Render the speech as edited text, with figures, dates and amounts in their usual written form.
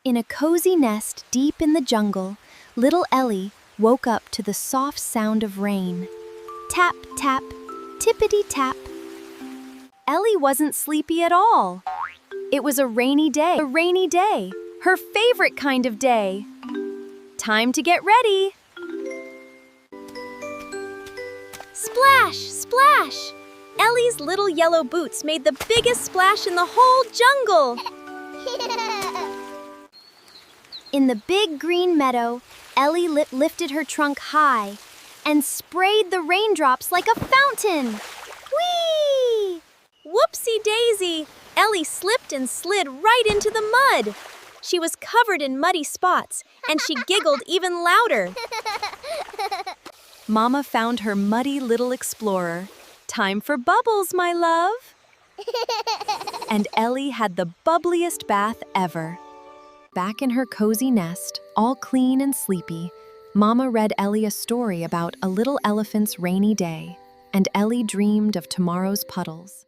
In a cozy nest deep in the jungle, little Ellie woke up to the soft sound of rain. Tap, tap, tippity tap. Ellie wasn't sleepy at all. It was a rainy day, her favorite kind of day. Time to get ready. Splash, splash! Ellie's little yellow boots made the biggest splash in the whole jungle. In the big green meadow, Ellie lifted her trunk high and sprayed the raindrops like a fountain. Whee! Whoopsie daisy! Ellie slipped and slid right into the mud. She was covered in muddy spots, and she giggled even louder. Mama found her muddy little explorer. Time for bubbles, my love. And Ellie had the bubbliest bath ever. Back in her cozy nest, all clean and sleepy, Mama read Ellie a story about a little elephant's rainy day, and Ellie dreamed of tomorrow's puddles.